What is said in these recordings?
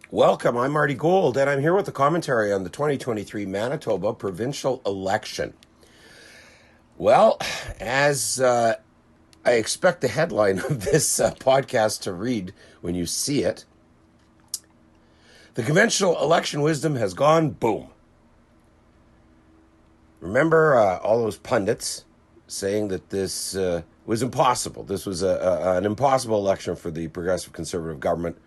Welcome, I'm Marty Gold, and I'm here with a commentary on the 2023 Manitoba provincial election. Well, as I expect the headline of this podcast to read when you see it, the conventional election wisdom has gone boom. Remember all those pundits saying that this was impossible. This was an impossible election for the Progressive Conservative government,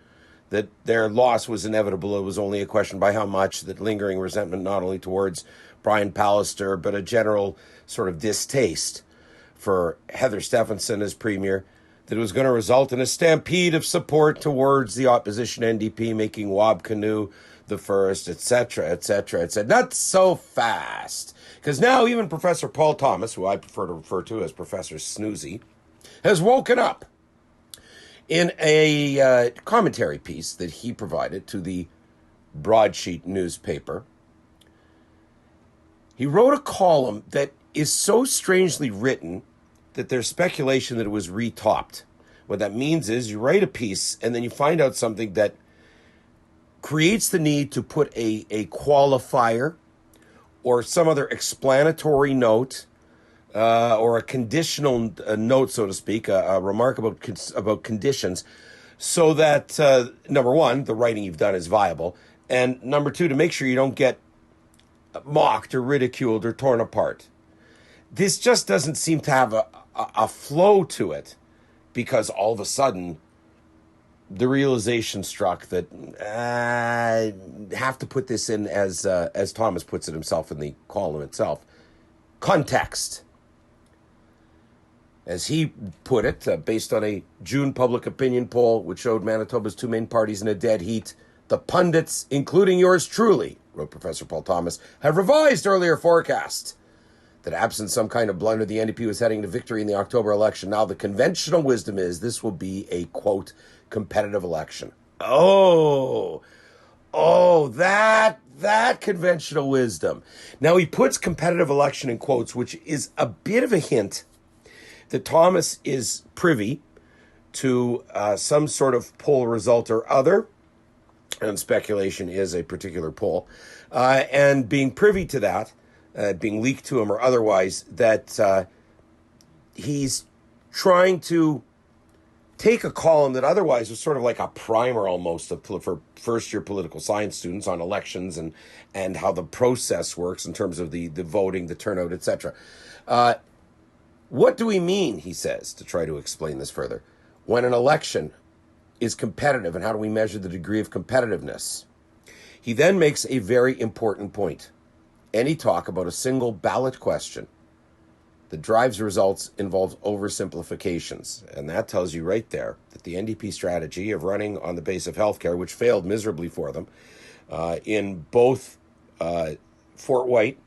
that their loss was inevitable. It was only a question by how much, that lingering resentment not only towards Brian Pallister, but a general sort of distaste for Heather Stephenson as premier, that it was going to result in a stampede of support towards the opposition NDP, making Wab Kinew the first, etc., etc., etc. Not so fast. Because now even Professor Paul Thomas, who I prefer to refer to as Professor Snoozy, has woken up. In a commentary piece that he provided to the Broadsheet newspaper, he wrote a column that is so strangely written that there's speculation that it was retopped. What that means is you write a piece and then you find out something that creates the need to put a qualifier or some other explanatory note or a conditional note, so to speak, a remark about conditions, so that, number one, the writing you've done is viable, and number two, to make sure you don't get mocked or ridiculed or torn apart. This just doesn't seem to have a flow to it, because all of a sudden the realization struck that I have to put this in as Thomas puts it himself in the column itself, context. As he put it, based on a June public opinion poll, which showed Manitoba's two main parties in a dead heat, the pundits, including yours truly, wrote Professor Paul Thomas, have revised earlier forecasts that absent some kind of blunder, the NDP was heading to victory in the October election. Now the conventional wisdom is this will be a, quote, competitive election. Oh, that conventional wisdom. Now he puts competitive election in quotes, which is a bit of a hint that Thomas is privy to some sort of poll result or other, and speculation is a particular poll, and being privy to that, being leaked to him or otherwise, that he's trying to take a column that otherwise was sort of like a primer almost for first-year political science students on elections and how the process works in terms of the voting, the turnout, etc. What do we mean, he says, to try to explain this further, when an election is competitive, and how do we measure the degree of competitiveness? He then makes a very important point. Any talk about a single ballot question that drives results involves oversimplifications. And that tells you right there that the NDP strategy of running on the base of healthcare, which failed miserably for them, in both Fort White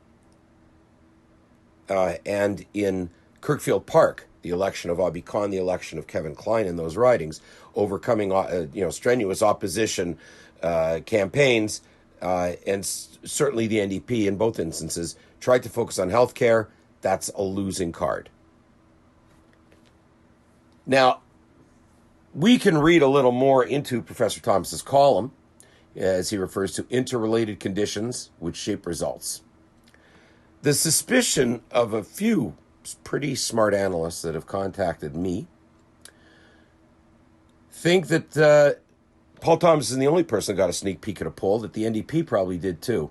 and in Kirkfield Park, the election of Abhi Khan, the election of Kevin Klein in those ridings, overcoming strenuous opposition campaigns, and certainly the NDP in both instances tried to focus on healthcare. That's a losing card. Now, we can read a little more into Professor Thomas's column as he refers to interrelated conditions which shape results. The suspicion of a few pretty smart analysts that have contacted me think that Paul Thomas isn't the only person that got a sneak peek at a poll, that the NDP probably did too.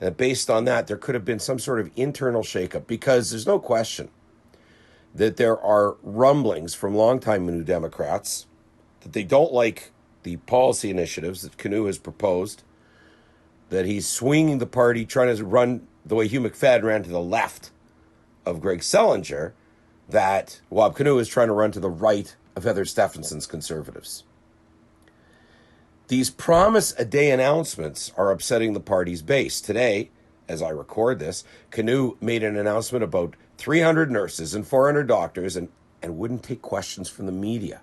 And based on that, there could have been some sort of internal shakeup, because there's no question that there are rumblings from longtime New Democrats that they don't like the policy initiatives that Kinew has proposed, that he's swinging the party, trying to run the way Hugh McFadden ran to the left of Greg Selinger, that Wab Kinew is trying to run to the right of Heather Stephenson's Conservatives. These promise-a-day announcements are upsetting the party's base. Today, as I record this, Kinew made an announcement about 300 nurses and 400 doctors and wouldn't take questions from the media.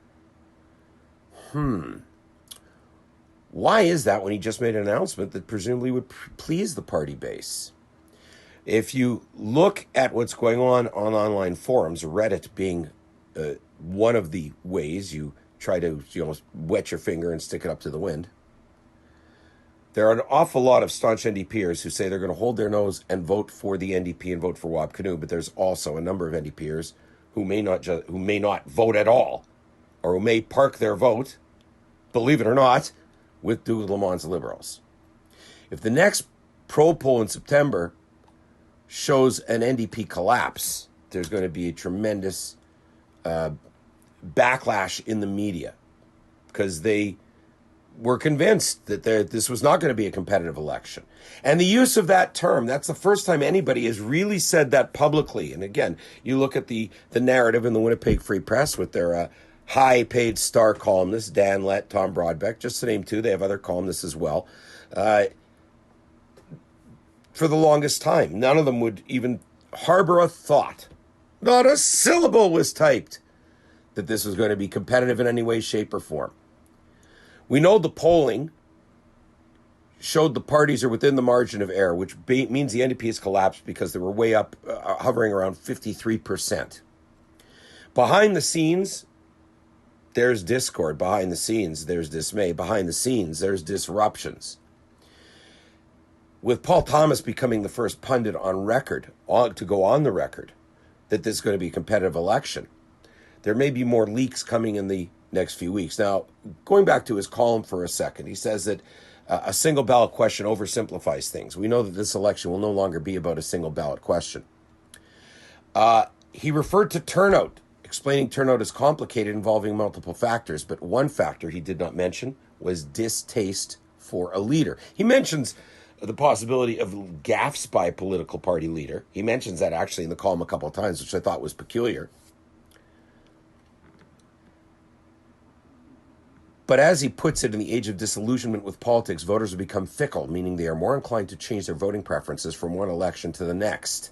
Why is that when he just made an announcement that presumably would please the party base? If you look at what's going on online forums, Reddit being one of the ways you try to wet your finger and stick it up to the wind, There are an awful lot of staunch NDPers who say they're going to hold their nose and vote for the NDP and vote for Wab Kinew, but there's also a number of NDPers who may not vote at all, or who may park their vote, believe it or not, with Douglas Lemont's Liberals. If the next pro poll in September shows an NDP collapse, there's going to be a tremendous backlash in the media, because they were convinced that this was not going to be a competitive election. And the use of that term, that's the first time anybody has really said that publicly. And again, you look at the narrative in the Winnipeg Free Press with their high-paid star columnists, Dan Lett, Tom Broadbeck, just to name two. They have other columnists as well. For the longest time, none of them would even harbor a thought. Not a syllable was typed that this was going to be competitive in any way, shape, or form. We know the polling showed the parties are within the margin of error, which means the NDP has collapsed because they were way up, hovering around 53%. Behind the scenes, there's discord. Behind the scenes, there's dismay. Behind the scenes, there's disruptions. With Paul Thomas becoming the first pundit on record, to go on the record, that this is going to be a competitive election, there may be more leaks coming in the next few weeks. Now, going back to his column for a second, he says that a single ballot question oversimplifies things. We know that this election will no longer be about a single ballot question. He referred to turnout, explaining turnout is complicated, involving multiple factors, but one factor he did not mention was distaste for a leader. He mentions the possibility of gaffes by a political party leader. He mentions that actually in the column a couple of times, which I thought was peculiar. But as he puts it, in the age of disillusionment with politics, voters have become fickle, meaning they are more inclined to change their voting preferences from one election to the next.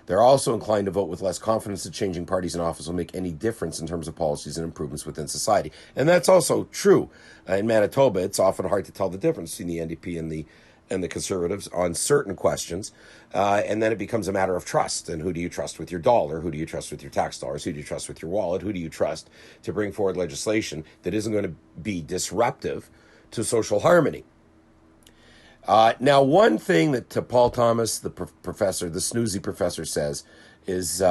They're also inclined to vote with less confidence that changing parties in office will make any difference in terms of policies and improvements within society. And that's also true. In Manitoba, it's often hard to tell the difference between the NDP and the Conservatives on certain questions. And then it becomes a matter of trust. And who do you trust with your dollar? Who do you trust with your tax dollars? Who do you trust with your wallet? Who do you trust to bring forward legislation that isn't going to be disruptive to social harmony? Now, one thing that Paul Thomas, the professor, the snoozy professor, says is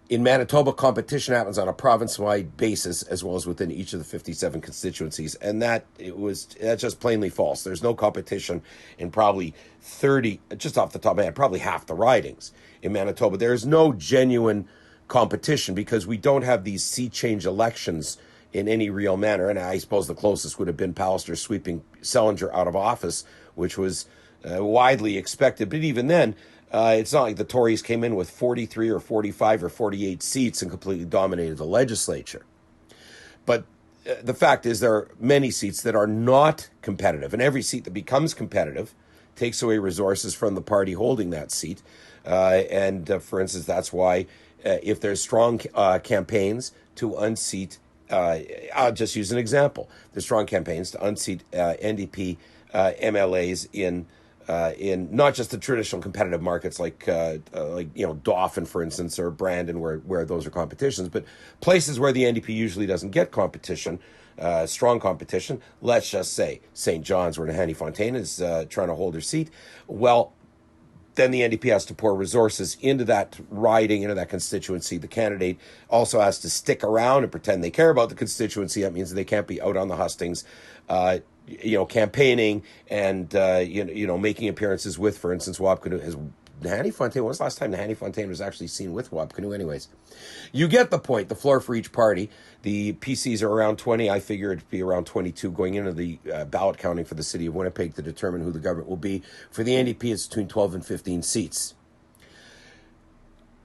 in Manitoba, competition happens on a province-wide basis as well as within each of the 57 constituencies, and that's just plainly false. There's no competition in probably 30, just off the top of my head, probably half the ridings in Manitoba. There is no genuine competition because we don't have these sea change elections in any real manner, and I suppose the closest would have been Pallister sweeping Sellinger out of office, which was widely expected. But even then, it's not like the Tories came in with 43 or 45 or 48 seats and completely dominated the legislature. But the fact is there are many seats that are not competitive, and every seat that becomes competitive takes away resources from the party holding that seat. For instance, that's why if there's strong campaigns to unseat, I'll just use an example. There's strong campaigns to unseat NDP MLAs in not just the traditional competitive markets like Dauphin, for instance, or Brandon, where those are competitions, but places where the NDP usually doesn't get competition, strong competition. Let's just say St. John's, where Nahanni Fontaine is trying to hold her seat. Well, then the NDP has to pour resources into that riding, into that constituency. The candidate also has to stick around and pretend they care about the constituency. That means they can't be out on the hustings, campaigning and making appearances with, for instance, Wab Kinew. Nahanni Fontaine, when was the last time Nahanni Fontaine was actually seen with Wab Kinew? Anyways, you get the point. The floor for each party. The PCs are around 20. I figure it'd be around 22 going into the ballot counting for the city of Winnipeg to determine who the government will be. For the NDP, it's between 12 and 15 seats.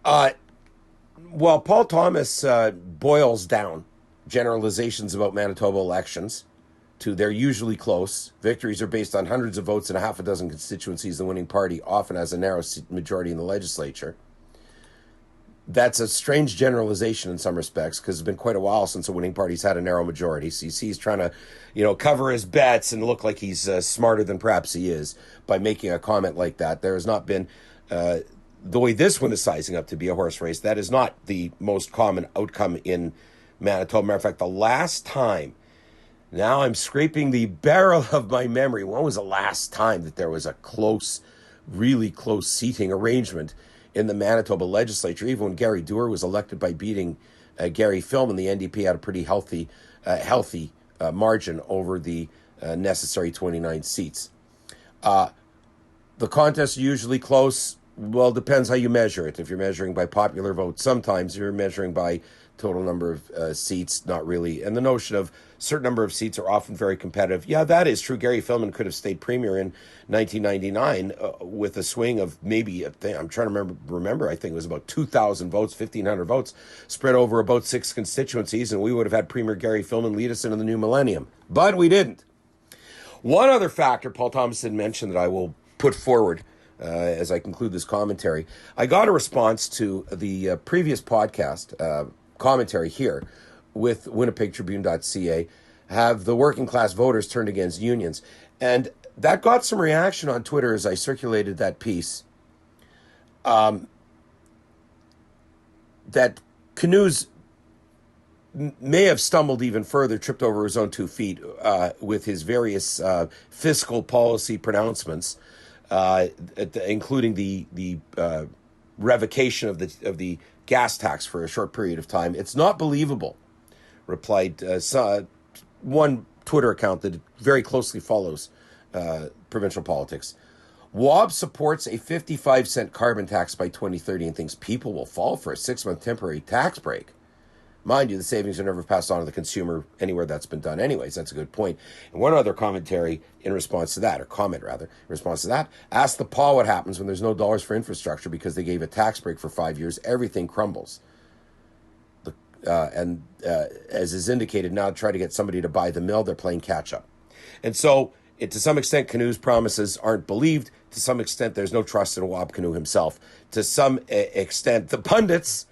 While Paul Thomas boils down generalizations about Manitoba elections to they're usually close, victories are based on hundreds of votes in a half a dozen constituencies. The winning party often has a narrow majority in the legislature. That's a strange generalization in some respects because it's been quite a while since a winning party's had a narrow majority. So you see he's trying to, cover his bets and look like he's smarter than perhaps he is by making a comment like that. There has not been, the way this one is sizing up to be a horse race, that is not the most common outcome in Manitoba. Matter of fact, the last time Now I'm scraping the barrel of my memory. When was the last time that there was a close, really close seating arrangement in the Manitoba legislature? Even when Gary Doer was elected by beating Gary Filmon, the NDP had a pretty healthy margin over the necessary 29 seats. The contests are usually close. Well, depends how you measure it. If you're measuring by popular vote, sometimes you're measuring by total number of seats, not really. And the notion of certain number of seats are often very competitive. Yeah, that is true. Gary Filmon could have stayed premier in 1999 with a swing of maybe, I'm trying to remember, I think it was about 2,000 votes, 1,500 votes, spread over about 6 constituencies, and we would have had Premier Gary Filmon lead us into the new millennium. But we didn't. One other factor Paul Thomas had mentioned that I will put forward as I conclude this commentary. I got a response to the previous podcast commentary here with winnipegtribune.ca, have the working class voters turned against unions. And that got some reaction on Twitter as I circulated that piece. That Canoes may have stumbled even further, tripped over his own 2 feet with his various fiscal policy pronouncements, including the revocation of the gas tax for a short period of time. It's not believable, replied one Twitter account that very closely follows provincial politics. Wob supports a 55-cent carbon tax by 2030 and thinks people will fall for a 6-month temporary tax break. Mind you, the savings are never passed on to the consumer anywhere that's been done anyways. That's a good point. And one other commentary in response to that, or comment rather, in response to that, ask the PAW what happens when there's no dollars for infrastructure because they gave a tax break for 5 years. Everything crumbles. As is indicated, now to try to get somebody to buy the mill, they're playing catch up. And so, to some extent, Canoe's promises aren't believed. To some extent, there's no trust in Wob Canoe himself. To some extent, the pundits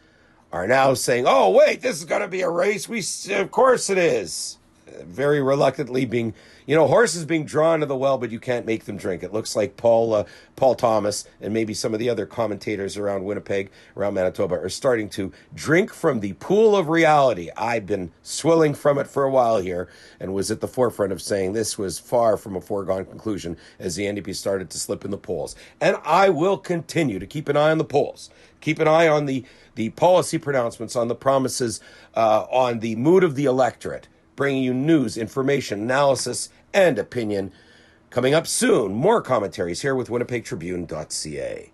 are now saying, oh, wait, this is going to be a race. Of course it is. Very reluctantly being, horses being drawn to the well, but you can't make them drink. It looks like Paul Thomas and maybe some of the other commentators around Winnipeg, around Manitoba, are starting to drink from the pool of reality. I've been swilling from it for a while here and was at the forefront of saying this was far from a foregone conclusion as the NDP started to slip in the polls. And I will continue to keep an eye on the polls, keep an eye on the policy pronouncements, on the promises, on the mood of the electorate, bringing you news, information, analysis, and opinion. Coming up soon, more commentaries here with winnipegtribune.ca.